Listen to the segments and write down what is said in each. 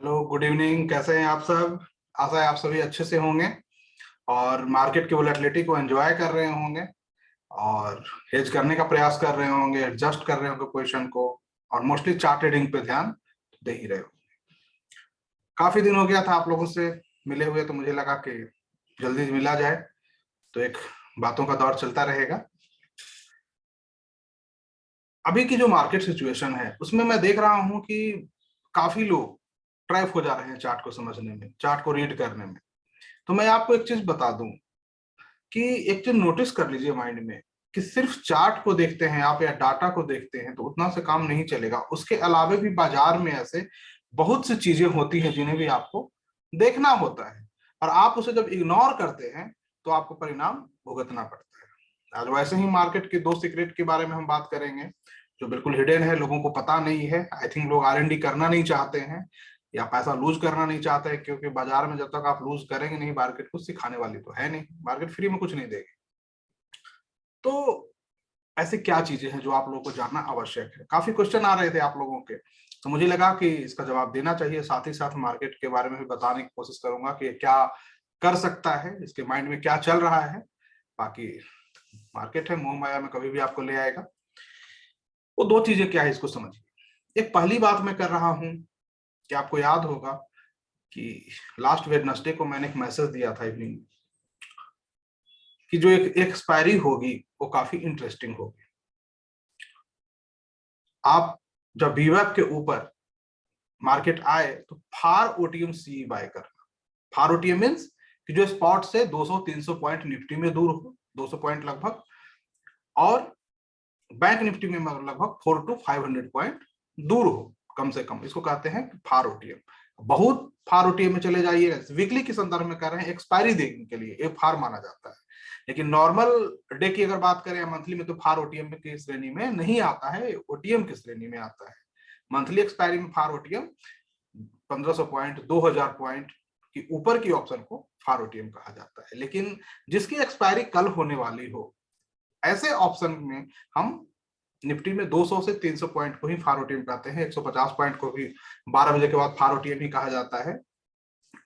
Hello, good evening. कैसे हैं आप सब? आशा है आप सभी अच्छे से होंगे और मार्केट की वोलेटिलिटी को एंजॉय कर रहे होंगे और हेज करने का प्रयास कर रहे होंगे, एडजस्ट कर रहे होंगे पोजीशन को और मोस्टली चार्ट ट्रेडिंग पे ध्यान दे ही रहे हो। काफी दिन हो गया था आप लोगों से मिले हुए, तो मुझे लगा कि जल्दी मिला जाए तो एक बातों का दौर चलता रहेगा। अभी की जो मार्केट सिचुएशन है उसमें मैं देख रहा हूं कि काफी लोग ट्रैप हो जा रहे हैं चार्ट को समझने में, चार्ट को रीड करने में। तो मैं आपको एक चीज बता दूं कि एक चीज नोटिस कर लीजिए माइंड में कि सिर्फ चार्ट को देखते हैं आप या डाटा को देखते हैं तो उतना से काम नहीं चलेगा। उसके अलावा भी बाजार में ऐसे बहुत सी चीजें होती हैं जिन्हें भी आपको देखना होता है, और आप उसे जब इग्नोर करते हैं तो आपको परिणाम भुगतना पड़ता है। आज वैसे ही मार्केट के दो सीक्रेट के बारे में हम बात करेंगे जो बिल्कुल हिडन है, लोगों को पता नहीं है। आई थिंक लोग R&D करना नहीं चाहते हैं या पैसा लूज करना नहीं चाहते हैं, क्योंकि बाजार में जब तक आप लूज करेंगे नहीं, मार्केट कुछ सिखाने वाली तो है नहीं, मार्केट फ्री में कुछ नहीं देगी। तो ऐसे क्या चीजें हैं जो आप लोगों को जानना आवश्यक है? काफी क्वेश्चन आ रहे थे आप लोगों के, तो मुझे लगा कि इसका जवाब देना चाहिए। साथ ही साथ मार्केट के बारे में भी बताने की कोशिश करूंगा कि क्या कर सकता है, इसके माइंड में क्या चल रहा है। बाकी मार्केट है, मोह माया में कभी भी आपको ले आएगा। वो दो चीजें क्या है इसको समझिए। एक पहली बात मैं कर रहा हूं कि आपको याद होगा कि लास्ट वेडनेसडे को मैंने एक मैसेज दिया था इवनिंग कि जो एक एक्सपायरी होगी वो काफी इंटरेस्टिंग होगी। आप जब VWAP के ऊपर मार्केट आए तो फार ओटीएम सी बाय करना। फार ओटीएम मींस कि जो स्पॉट से 200-300 पॉइंट निफ्टी में दूर हो, 200 पॉइंट लगभग, और बैंक निफ्टी में लगभग 400-500 पॉइंट दूर हो कम से कम, इसको कहते हैं फार ओटीएम। बहुत फार ओटीएम में चले जाइएगा, वीकली के संदर्भ में कर रहे हैं, एक्सपायरी देखने के लिए एक फार माना जाता है। लेकिन नॉर्मल डे की अगर बात करें या मंथली में तो फार ओटीएम की श्रेणी में नहीं आता है, ओटीएम की श्रेणी में आता है। मंथली एक्सपायरी में फार ओटीएम 1500 पॉइंट 2000 पॉइंट की ऊपर की ऑप्शन को फार ओटीएम कहा जाता है। लेकिन जिसकी एक्सपायरी कल होने वाली हो, ऐसे ऑप्शन में हम निफ्टी में 200 से 300 पॉइंट को ही फार ओटीएम कहते हैं, 150 पॉइंट को भी 12 बजे के बाद फार ओटीएम ही कहा जाता है,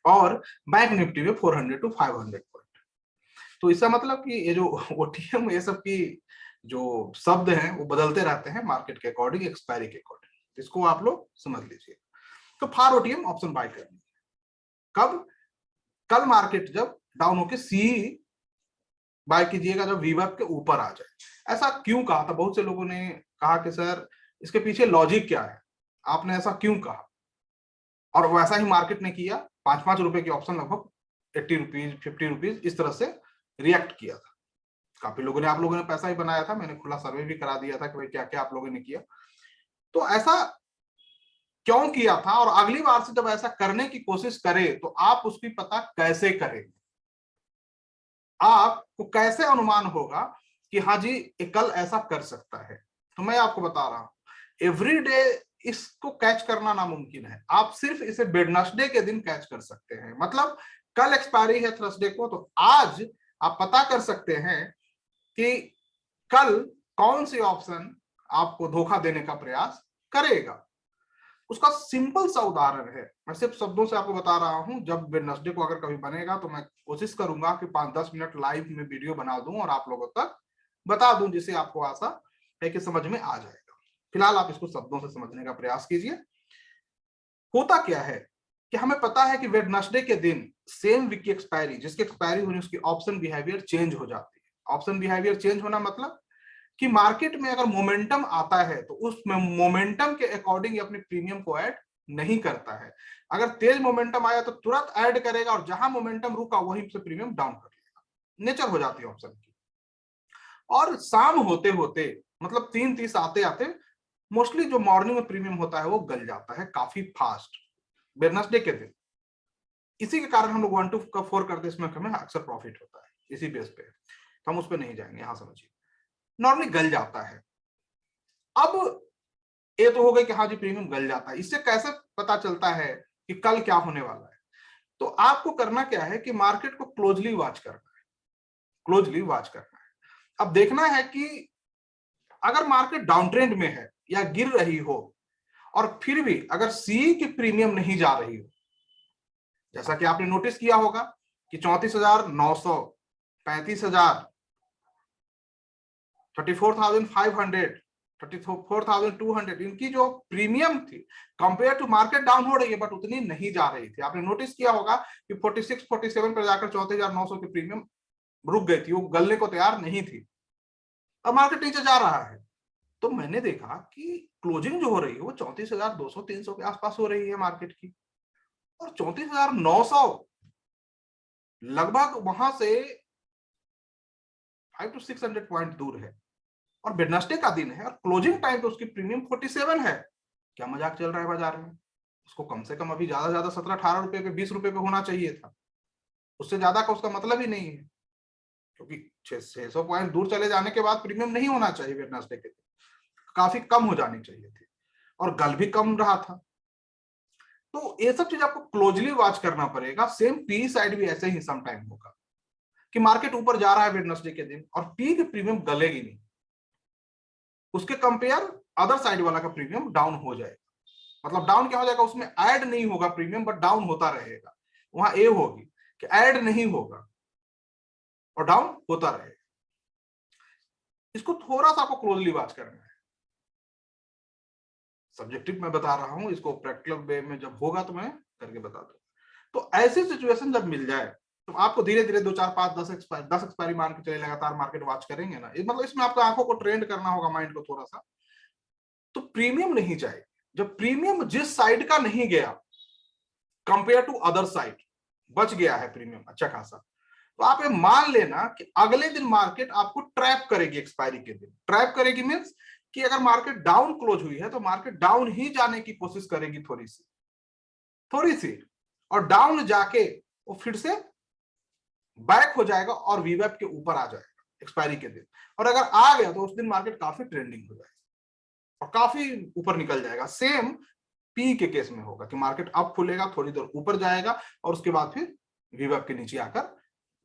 और बैंक निफ्टी में 400-500 पॉइंट। तो इसका मतलब कि ये जो ओटीएम ये सब की जो शब्द हैं वो बदलते रहते हैं मार्केट के अकॉर्डिंग, एक्सपायरी के अकॉर्डिंग। इसको आप लोग समझ लीजिए। तो फार ओटीएम ऑप्शन बाय करनी है कब? कल मार्केट जब डाउन होकर सी बाय कीजिएगा जब VWAP के ऊपर आ जाए। ऐसा क्यों कहा था? बहुत से लोगों ने कहा कि सर इसके पीछे लॉजिक क्या है, आपने ऐसा क्यों कहा? और वैसा ही मार्केट ने किया। 5-5 रुपए की ऑप्शन लगभग 80 रुपीज 50 रुपीज इस तरह से रिएक्ट किया था। काफी लोगों ने, आप लोगों ने पैसा ही बनाया था, मैंने खुला सर्वे भी करा दिया था कि भाई क्या क्या आप लोगों ने किया। तो ऐसा क्यों किया था, और अगली बार से जब ऐसा करने की कोशिश करे तो आप उसकी पता कैसे करेंगे? आपको कैसे अनुमान होगा कि हाँ जी ये कल ऐसा कर सकता है? तो मैं आपको बता रहा हूं, एवरीडे इसको कैच करना नामुमकिन है। आप सिर्फ इसे वेडनेसडे के दिन कैच कर सकते हैं। मतलब कल एक्सपायरी है थर्सडे को, तो आज आप पता कर सकते हैं कि कल कौन सी ऑप्शन आपको धोखा देने का प्रयास करेगा। उसका सिंपल सा उदाहरण है, मैं सिर्फ शब्दों से आपको बता रहा हूं। जब वेडनेसडे को अगर कभी बनेगा तो मैं कोशिश करूंगा कि 5-10 मिनट लाइव में वीडियो बना दूं और आप लोगों तक बता दूं, जिससे आपको आशा है कि समझ में आ जाएगा। फिलहाल आप इसको शब्दों से समझने का प्रयास कीजिए। होता क्या है कि हमें पता है कि वेडनेसडे के दिन सेम वीक की एक्सपायरी, जिसकी एक्सपायरी होनी उसकी ऑप्शन बिहेवियर चेंज हो जाती है। ऑप्शन बिहेवियर चेंज होना मतलब कि मार्केट में अगर मोमेंटम आता है तो उस मोमेंटम के अकॉर्डिंग अपने प्रीमियम को ऐड नहीं करता है। अगर तेज मोमेंटम आया तो तुरंत ऐड करेगा, और जहां मोमेंटम रुका वहीं से प्रीमियम डाउन कर लेगा। नेचर हो जाती है ऑप्शन की। और शाम होते होते, मतलब 3:30 आते आते, मोस्टली जो मॉर्निंग में प्रीमियम होता है वो गल जाता है काफी फास्ट वेडनेसडे के दिन। इसी के कारण हम लोग 1 to 4 करते हैं, इसमें हमें अक्सर प्रॉफिट होता है इसी बेस पे। तो हम उस पर नहीं जाएंगे, यहां समझिए नॉर्मली गल जाता है। अब ये तो हो गई कि हाँ जी प्रीमियम गल जाता है। इससे कैसे पता चलता है कि कल क्या होने वाला है? तो आपको करना क्या है कि मार्केट को क्लोजली वॉच करना है, क्लोजली वॉच करना है। अब देखना है कि अगर मार्केट डाउन ट्रेंड में है या गिर रही हो और फिर भी अगर सी की प्रीमियम नहीं जा रही हो, जैसा कि आपने नोटिस किया होगा कि 34,900, 35,000, 34,500, 34,200 इनकी जो प्रीमियम थी कंपेयर टू मार्केट डाउन हो रही है, बट उतनी नहीं जा रही थी। आपने नोटिस किया होगा कि 46, 47 पर जाकर 34,900 की प्रीमियम रुक गई थी, वो गलने को तैयार नहीं थी। अब मार्केट नीचे जा रहा है, तो मैंने देखा कि क्लोजिंग जो हो रही है वो 34,200, 300 के आसपास हो रही है मार्केट की, और 34,900 लगभग वहां से 500 to 600 पॉइंट दूर है, और वेडनेसडे का दिन है और क्लोजिंग टाइम पे उसकी प्रीमियम 47 है। क्या मजाक चल रहा है बाजार में? उसको कम से कम अभी ज्यादा से ज्यादा 17-18 रुपए पे, 20 रुपए पे होना चाहिए था। उससे ज्यादा का उसका मतलब ही नहीं है, क्योंकि 600 पॉइंट दूर चले जाने के बाद प्रीमियम नहीं होना चाहिए वेडनेसडे के दिन, काफी कम हो जानी चाहिए थी, और गल भी कम रहा था। तो ये सब चीज आपको क्लोजली वॉच करना पड़ेगा। सेम पी साइड भी ऐसे ही सम टाइम होगा कि मार्केट ऊपर जा रहा है वेडनेसडे के दिन और पी की प्रीमियम गलेगी नहीं, उसके कंपेयर अदर साइड वाला का प्रीमियम डाउन हो जाएगा। मतलब डाउन क्या हो जाएगा, उसमें ऐड नहीं होगा प्रीमियम, बट डाउन होता रहेगा। वहां ए होगी कि ऐड नहीं होगा और डाउन होता रहेगा। इसको थोड़ा सा आपको क्लोजली वॉच करना है। सब्जेक्टिव मैं बता रहा हूं, इसको प्रैक्टिकल वे में जब होगा तो मैं करके बता दूंगा। तो ऐसी सिचुएशन जब मिल जाए तो आपको धीरे धीरे 2, 4, 5, 10 एक्सपायरी मान के चले, लगातार मार्केट वॉच करेंगे ना, मतलब इसमें आपको आंखों को ट्रेंड करना होगा, माइंड को थोड़ा सा। तो प्रीमियम नहीं जाएगी। जब प्रीमियम जिस साइड का नहीं गया कंपेयर टू अदर साइड, बच गया है प्रीमियम अच्छा खासा, तो आप ये मान लेना कि अगले दिन मार्केट आपको ट्रैप करेगी। एक्सपायरी के दिन ट्रैप करेगी मींस कि अगर मार्केट डाउन क्लोज हुई है तो मार्केट डाउन ही जाने की कोशिश करेगी, थोड़ी सी, और डाउन जाके वो फिर से बैक हो जाएगा और वीवेप के ऊपर आ जाएगा एक्सपायरी के दिन। और अगर आ गया तो उस दिन मार्केट काफी ट्रेंडिंग हो जाएगा और काफी ऊपर निकल जाएगा। सेम पी के केस में होगा कि मार्केट अप खुलेगा, थोड़ी देर ऊपर जाएगा और उसके बाद फिर वीवेप के नीचे आकर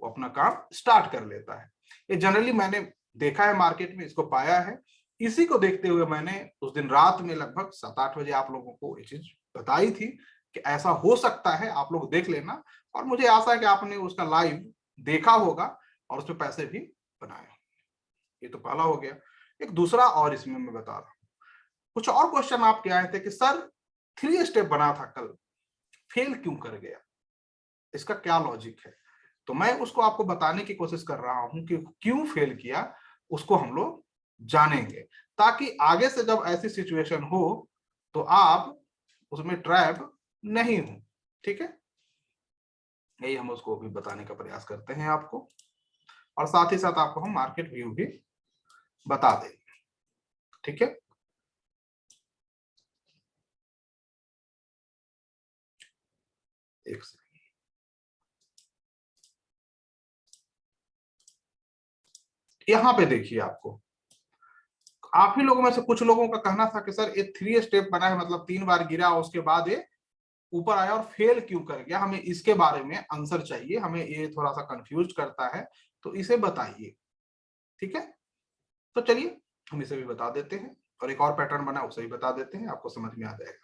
वो अपना काम स्टार्ट कर लेता है। ये जनरली मैंने देखा है मार्केट में, इसको पाया है। इसी को देखते हुए मैंने उस दिन रात में लगभग 7-8 बजे आप लोगों को ये चीज बताई थी कि ऐसा हो सकता है, आप लोग देख लेना। और मुझे आशा है कि आपने उसका लाइव देखा होगा और उसमें पैसे भी बनाए। ये तो पहला हो गया। एक दूसरा और इसमें मैं बता रहा हूँ, कुछ और क्वेश्चन आपके आए थे कि सर 3 स्टेप बना था कल, फेल क्यों कर गया, इसका क्या लॉजिक है? तो मैं उसको आपको बताने की कोशिश कर रहा हूं कि क्यों फेल किया, उसको हम लोग जानेंगे, ताकि आगे से जब ऐसी सिचुएशन हो तो आप उसमें ट्रैप नहीं हो। ठीक है, यही हम उसको भी बताने का प्रयास करते हैं आपको, और साथ ही साथ आपको हम मार्केट व्यू भी बता देंगे। ठीक है, एक सेकंड, यहां पे देखिए, आपको आप ही लोगों में से कुछ लोगों का कहना था कि सर ये 3 स्टेप बना है, मतलब 3 बार गिरा उसके बाद ये ऊपर आया और फेल क्यों कर गया, हमें इसके बारे में आंसर चाहिए, हमें ये थोड़ा सा कंफ्यूज करता है, तो इसे बताइए। ठीक है, तो चलिए हम इसे भी बता देते हैं, और एक और पैटर्न बना उसे भी बता देते हैं, आपको समझ में आ जाएगा।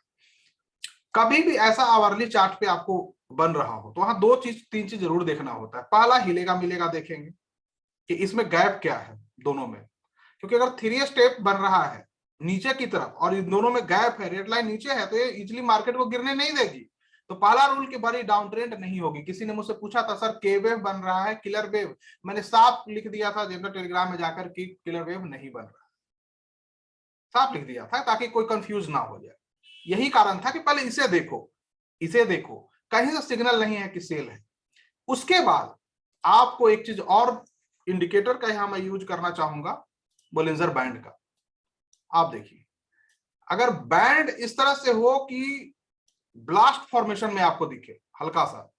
कभी भी ऐसा आवरली चार्ट पे आपको बन रहा हो तो वहां 3 चीज जरूर देखना होता है। पहला, हिलेगा मिलेगा देखेंगे कि इसमें गैप क्या है दोनों में, क्योंकि अगर 3 स्टेप बन रहा है नीचे की तरफ और इन दोनों में गैप है, रेड लाइन नीचे है, तो ये इजिली मार्केट को गिरने नहीं देगी। तो पहला रूल की बड़ी डाउन ट्रेंड नहीं होगी। किसी ने मुझसे पूछा था सर के वेव बन रहा है, किलर वेव, मैंने साफ लिख दिया था जनरल टेलीग्राम में जाकर कि किलर वेव नहीं बन रहा, साफ लिख दिया था ताकि कोई कंफ्यूज ना हो जाए। यही कारण था कि पहले इसे देखो, इसे देखो, कहीं से सिग्नल नहीं है कि सेल है। उसके बाद आपको एक चीज और इंडिकेटर का यहां मैं यूज करना चाहूंगा, बोलिंजर बैंड का। आप देखिए, अगर बैंड इस तरह से हो कि ब्लास्ट फॉर्मेशन में आपको दिखे हल्का सा,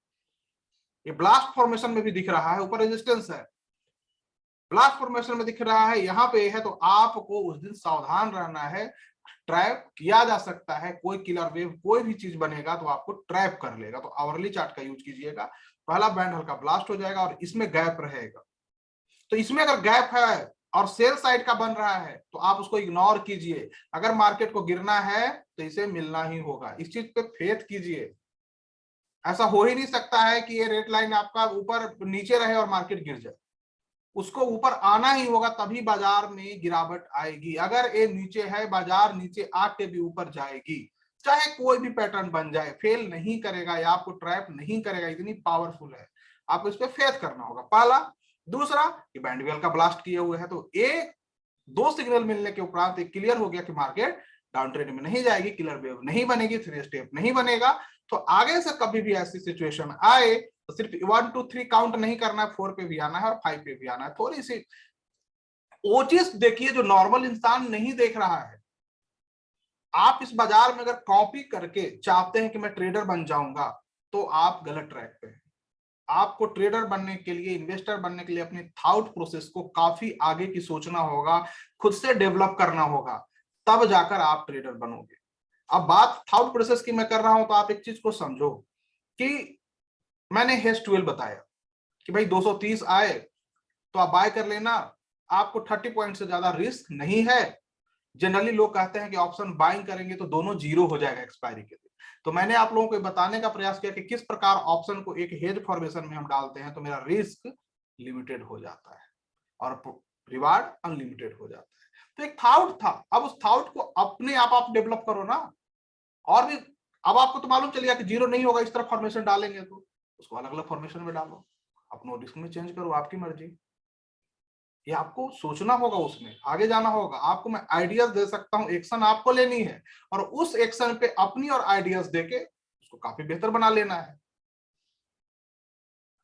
ये ब्लास्ट फॉर्मेशन में भी दिख रहा है, ऊपर रेजिस्टेंस है, ब्लास्ट फॉर्मेशन में दिख रहा है, यहां पे है, तो आपको उस दिन सावधान रहना है। ट्रैप किया जा सकता है, कोई किलर वेव कोई भी चीज बनेगा तो आपको ट्रैप कर लेगा। तो आवरली चार्ट का यूज कीजिएगा। पहला बैंड हल्का ब्लास्ट हो जाएगा और इसमें गैप रहेगा, तो इसमें अगर गैप है और सेल साइड का बन रहा है तो आप उसको इग्नोर कीजिए। अगर मार्केट को गिरना है तो इसे मिलना ही होगा, इस चीज पे फेथ कीजिए। ऐसा हो ही नहीं सकता है कि ये रेड लाइन आपका ऊपर नीचे रहे और मार्केट गिर जाए, उसको ऊपर आना ही होगा, तभी बाजार में गिरावट आएगी। अगर ये नीचे है, बाजार नीचे आके भी ऊपर जाएगी, चाहे कोई भी पैटर्न बन जाए, फेल नहीं करेगा या आपको ट्रैप नहीं करेगा, इतनी पावरफुल है। आपको इस पर फेथ करना होगा, पहला। दूसरा, कि बैंडवेल का ब्लास्ट किए हुए है, तो एक दो सिग्नल मिलने के उपरांत एक क्लियर हो गया कि मार्केट डाउन ट्रेंड में नहीं जाएगी, किलर वेव नहीं बनेगी, 3 स्टेप नहीं बनेगा, तो आगे से कभी भी ऐसी सिचुएशन आए तो सिर्फ 1 2 3 काउंट नहीं करना है, 4 पे भी आना है और 5 पे भी आना है। थोड़ी सी वो चीज देखिए जो नॉर्मल इंसान नहीं देख रहा है। आप इस बाजार में अगर कॉपी करके चाहते हैं कि मैं ट्रेडर बन जाऊंगा, तो आप गलत ट्रैक पे हैं। आपको ट्रेडर बनने के लिए, इन्वेस्टर बनने के लिए अपनी थॉट प्रोसेस को काफी आगे की सोचना होगा, खुद से डेवलप करना होगा, तब जाकर आप ट्रेडर बनोगे। अब बात थॉट प्रोसेस की मैं कर रहा हूं, तो आप एक चीज को समझो कि मैंने हेज 12 बताया कि भाई 230 आए तो आप बाय कर लेना, आपको 30 पॉइंट से ज्यादा रिस्क नहीं है। जनरली लोग कहते हैं कि ऑप्शन बाइंग करेंगे तो दोनों जीरो हो जाएगा एक्सपायरी के दिन। तो मैंने आप लोगों को बताने का प्रयास किया कि किस प्रकार ऑप्शन को एक हेज फॉर्मेशन में हम डालते हैं तो मेरा रिस्क लिमिटेड हो जाता है और रिवार्ड अनलिमिटेड हो जाता है। तो एक थाउट था, अब उस थाउट को अपने आप डेवलप करो ना। और भी अब आपको तो मालूम चल गया कि जीरो नहीं होगा इस तरह फॉर्मेशन डालेंगे, तो उसको अलग अलग फॉर्मेशन में डालो, अपने रिस्क में चेंज करो, आपकी मर्जी। ये आपको सोचना होगा, उसमें आगे जाना होगा। आपको मैं आइडियाज दे सकता हूं, एक्शन आपको लेनी है और उस एक्शन पे अपनी और आइडियाज देके उसको काफी बेहतर बना लेना है।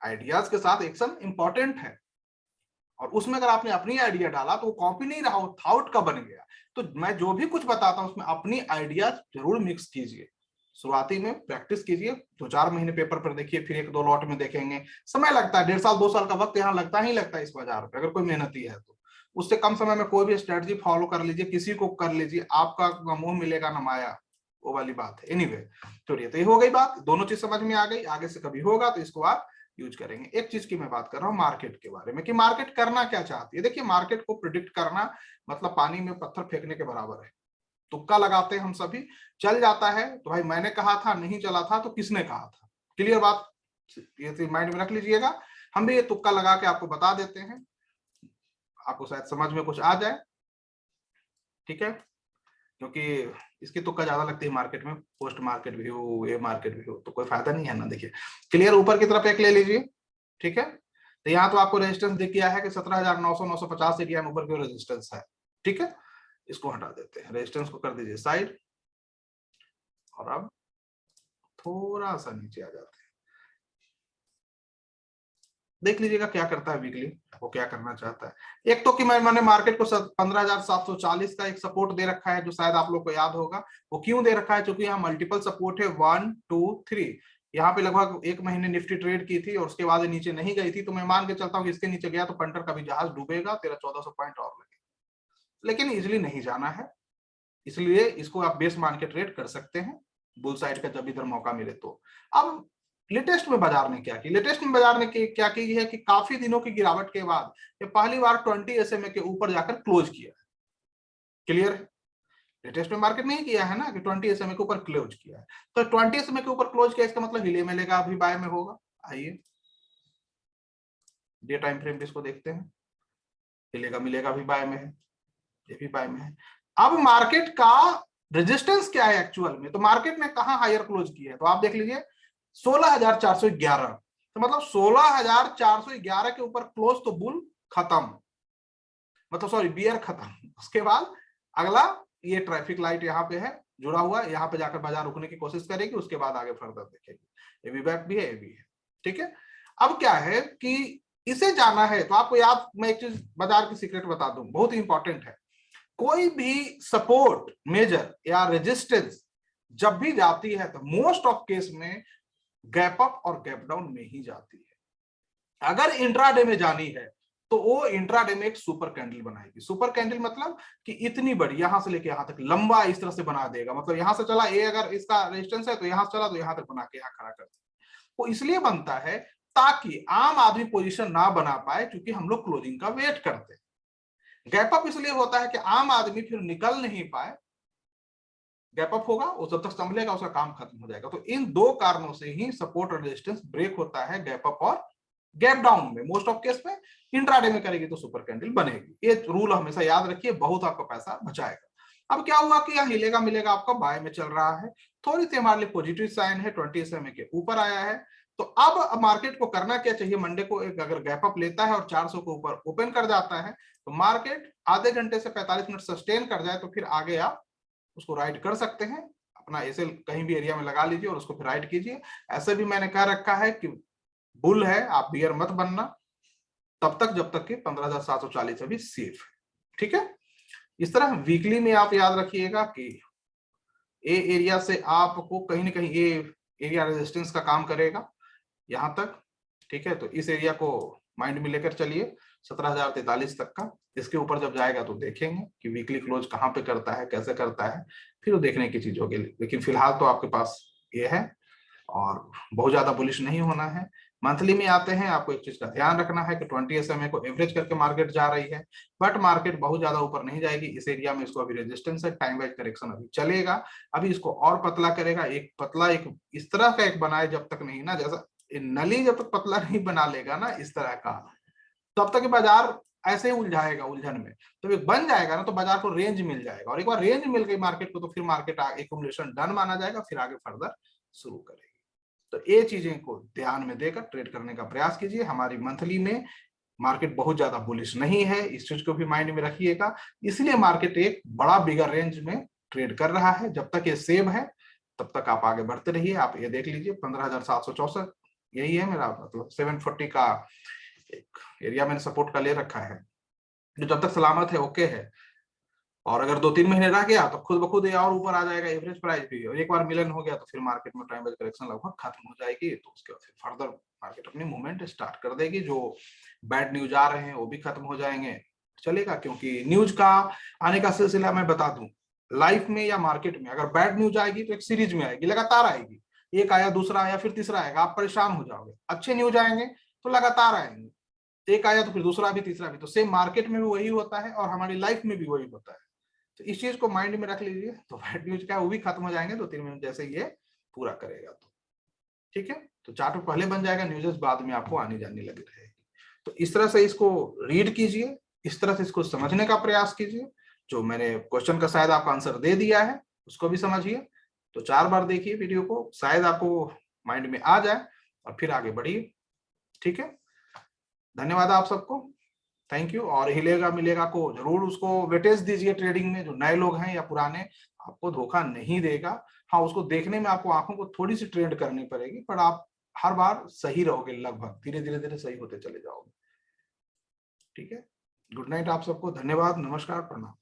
आइडियाज के साथ एक्शन इंपॉर्टेंट है, और उसमें अगर आपने अपनी आइडिया डाला तो वो कॉपी नहीं रहा, वो थॉट का बन गया। तो मैं जो भी कुछ बताता हूं उसमें अपनी आइडियाज जरूर मिक्स कीजिए। शुरुआती में प्रैक्टिस कीजिए, 2-4 महीने पेपर पर देखिए, फिर 1-2 लॉट में देखेंगे। समय लगता है, 1.5 साल 2 साल का वक्त यहाँ लगता ही लगता है इस बाजार पे, अगर कोई मेहनती है तो। उससे कम समय में कोई भी स्ट्रेटजी फॉलो कर लीजिए, किसी को कर लीजिए, आपका मुंह मिलेगा ना माया, वो वाली बात है। एनीवे, चलिए, तो ये हो गई बात, दोनों चीज समझ में आ गई। आगे से कभी होगा तो इसको आप यूज करेंगे। एक चीज की मैं बात कर रहा हूं मार्केट के बारे में, कि मार्केट करना क्या चाहती है। देखिए, मार्केट को प्रिडिक्ट करना मतलब पानी में पत्थर फेंकने के बराबर है। तुक्का लगाते हैं हम सभी, चल जाता है तो भाई मैंने कहा था, नहीं चला था तो किसने कहा था। क्लियर बात, ये माइंड में रख लीजिएगा। हम भी ये तुक्का लगा के आपको बता देते हैं, आपको शायद समझ में कुछ आ जाए, ठीक है। क्योंकि इसकी तुक्का ज्यादा लगती है मार्केट में, पोस्ट मार्केट व्यू, ये मार्केट व्यू, तो कोई फायदा नहीं है ना। देखिए, क्लियर, ऊपर की तरफ एक ले लीजिए, ठीक है। तो यहाँ तो आपको रेजिस्टेंस दिख गया है कि 17,900 950 एरिया में ऊपर की रेजिस्टेंस है, ठीक है। इसको हटा देते हैं, रेजिस्टेंस को कर दीजिए साइड, और अब थोड़ा सा नीचे आ जाते हैं। देख लीजिएगा क्या करता है वीकली, वो क्या करना चाहता है। एक तो कि मैंने मार्केट को 15,740 का एक सपोर्ट दे रखा है, जो शायद आप लोग को याद होगा। वो क्यों दे रखा है? क्योंकि यहाँ मल्टीपल सपोर्ट है, 1 2 3। यहाँ पे लगभग 1 महीने निफ्टी ट्रेड की थी और उसके बाद नीचे नहीं गई थी, तो मैं मान के चलता हूँ कि इसके नीचे गया तो पंटर का भी जहाज डूबेगा, 1300-1400 पॉइंट और लगेगा। लेकिन इजिली नहीं जाना है, इसलिए इसको आप बेस मान के ट्रेड कर सकते हैं बुल साइड का, जब इधर मौका मिले तो। अब लेटेस्ट में बाजार ने क्या की? लेटेस्ट में बाजार ने क्या की है कि काफी दिनों की गिरावट के बाद ये पहली बार 20 SMA के ऊपर जाकर क्लोज किया है। क्लियर है? लेटेस्ट में मार्केट नहीं किया है ना कि 20 SMA के ऊपर क्लोज किया है, तो 20 SMA के ऊपर क्लोज किया, इसका मतलब हिले मिलेगा, अभी बाय में होगा। आइए डे टाइम फ्रेम पे इसको देखते हैं, हिलेगा मिलेगा, अभी बाय में है, ये भी बाय में है। अब मार्केट का रेजिस्टेंस क्या है एक्चुअल में? तो मार्केट ने कहां हायर क्लोज किया है, तो आप देख लीजिए 16,411, तो मतलब 16,411 के ऊपर क्लोज, तो बुल खत्म, मतलब सॉरी बियर खत्म। उसके बाद अगला ये ट्रैफिक लाइट यहाँ पे है जुड़ा हुआ, यहाँ पे जाकर बाजार रुकने की कोशिश करेगी, उसके बाद आगे फर्दर देखेगी। ये भी बैक भी है, ये भी है, ठीक है। अब क्या है कि इसे जाना है तो आपको याद, मैं एक चीज बाजार की सीक्रेट बता दूं, बहुत ही इंपॉर्टेंट है। कोई भी सपोर्ट मेजर या रेजिस्टेंस जब भी जाती है तो मोस्ट ऑफ केस में गैप अप और गैप डाउन में ही जाती है। अगर इंट्राडे में जानी है तो वो इंट्राडे में एक सुपर कैंडल बनाएगी। सुपर कैंडल मतलब कि इतनी बड़ी, यहां से लेके यहां तक लंबा इस तरह से बना देगा, मतलब यहां से चला ये, अगर इसका रेजिस्टेंस है तो यहां से चला तो यहां तक बना के यहां खड़ा कर देगा। वो इसलिए बनता है ताकि आम आदमी पोजीशन ना बना पाए, क्योंकि हम लोग क्लोजिंग का वेट करते हैं। गैप अप इसलिए होता है कि आम आदमी फिर निकल नहीं पाए, गैप अप होगा वो जब तक संभलेगा उसका काम खत्म हो जाएगा। तो इन दो कारणों से ही सपोर्ट और रेजिस्टेंस ब्रेक होता है गैप अप और गैप डाउन में। मोस्ट ऑफ केस में इंट्राडे में करेगी तो सुपर कैंडल बनेगी, ये रूल हमेशा याद रखिए, बहुत आपका पैसा बचाएगा। अब क्या हुआ कि यहाँ हिलेगा मिलेगा आपका बाय में चल रहा है, थोड़ी सी हमारे लिए पॉजिटिव साइन है, 20 SMA के ऊपर आया है। तो अब मार्केट को करना क्या चाहिए, मंडे को एक अगर गैप अप लेता है और 400 के ऊपर ओपन कर जाता है तो मार्केट आधे घंटे से 45 मिनट सस्टेन कर जाए तो फिर आगे आप उसको राइड कर सकते हैं, अपना ऐसे कहीं भी एरिया में लगा लीजिए और उसको फिर राइड कीजिए। ऐसे भी मैंने कह रखा है कि बुल है, आप बियर मत बनना तब तक जब तक कि 15,740 अभी सेफ है, ठीक है। इस तरह वीकली में आप याद रखिएगा कि ए एरिया से आपको कहीं ना कहीं ये एरिया रेजिस्टेंस का काम करेगा यहां तक, ठीक है। तो इस एरिया को माइंड में लेकर चलिए 17,043 तक का, इसके ऊपर जब जाएगा तो देखेंगे कि वीकली क्लोज कहां पे करता है, कैसे करता है, फिर वो देखने की चीज होगी। लेकिन फिलहाल तो आपके पास ये है और बहुत ज्यादा बुलिश नहीं होना है। मंथली में आते हैं, आपको एक चीज का ध्यान रखना है कि 20 SMA को एवरेज करके मार्केट जा रही है, बट मार्केट बहुत ज्यादा ऊपर नहीं जाएगी। इस एरिया में इसको अभी रेजिस्टेंस है, टाइम वाइज करेक्शन अभी चलेगा, अभी इसको और पतला करेगा, एक पतला एक इस तरह का एक बनाए जब तक नहीं ना, जैसा नली जब तक पतला नहीं बना लेगा ना इस तरह का, तब तक बाजार ऐसे ही उलझाएगा उलझन में। तो एक बन जाएगा ना तो बाजार को रेंज मिल जाएगा, और एक बार रेंज मिल गई मार्केट को तो फिर मार्केट एक्यूमुलेशन डन माना जाएगा, फिर आगे फर्दर शुरू करेगी। तो ये चीजें को ध्यान में देकर ट्रेड करने का प्रयास कीजिए। हमारी मंथली में मार्केट बहुत ज्यादा बुलिश नहीं है, इस चीज को भी माइंड में रखिएगा, इसलिए मार्केट एक बड़ा बिगर रेंज में ट्रेड कर रहा है। जब तक ये सेम है तब तक आप आगे बढ़ते रहिए। आप ये देख लीजिए 15,764 यही है मेरा मतलब 740 का एक एरिया मैंने सपोर्ट का ले रखा है, जो जब तक सलामत है ओके है। और अगर 2-3 महीने रह गया तो खुद ब खुद ये और ऊपर आ जाएगा एवरेज प्राइस भी, और एक बार मिलन हो गया तो फिर मार्केट में टाइम वाइज करेक्शन लगभग खत्म हो जाएगी। तो उसके बाद फिर फर्दर मार्केट अपनी मूवमेंट स्टार्ट कर देगी, जो बैड न्यूज आ रहे हैं वो भी खत्म हो जाएंगे, चलेगा। क्योंकि न्यूज का आने का सिलसिला मैं बता दूं, लाइफ में या मार्केट में अगर बैड न्यूज आएगी तो एक सीरीज में आएगी, लगातार आएगी, एक आया दूसरा आया फिर तीसरा आएगा, आप परेशान हो जाओगे। अच्छे न्यूज आएंगे तो लगातार आएंगे, एक आया तो फिर दूसरा भी तीसरा भी। तो सेम मार्केट में भी वही होता है और हमारी लाइफ में भी वही होता है। तो इस चीज को माइंड में रख लीजिए। तो बैड न्यूज क्या वो भी खत्म हो जाएंगे 2-3 मिनट जैसे ये पूरा करेगा तो, ठीक है। तो चार्ट पहले बन जाएगा, न्यूज़ बाद में आपको आनी जानी लगी रहेगी। तो इस तरह से इसको रीड कीजिए, इस तरह से इसको समझने का प्रयास कीजिए। जो मैंने क्वेश्चन का शायद आपको आंसर दे दिया है उसको भी समझिए। तो 4 बार देखिए वीडियो को, शायद आपको माइंड में आ जाए और फिर आगे बढ़िए, ठीक है। धन्यवाद आप सबको, थैंक यू। और हिलेगा मिलेगा को जरूर उसको वेटेज दीजिए ट्रेडिंग में, जो नए लोग हैं या पुराने, आपको धोखा नहीं देगा। हाँ, उसको देखने में आपको आंखों को थोड़ी सी ट्रेंड करनी पड़ेगी, पर आप हर बार सही रहोगे, लगभग धीरे धीरे धीरे सही होते चले जाओगे, ठीक है। गुड नाइट आप सबको, धन्यवाद, नमस्कार, प्रणाम।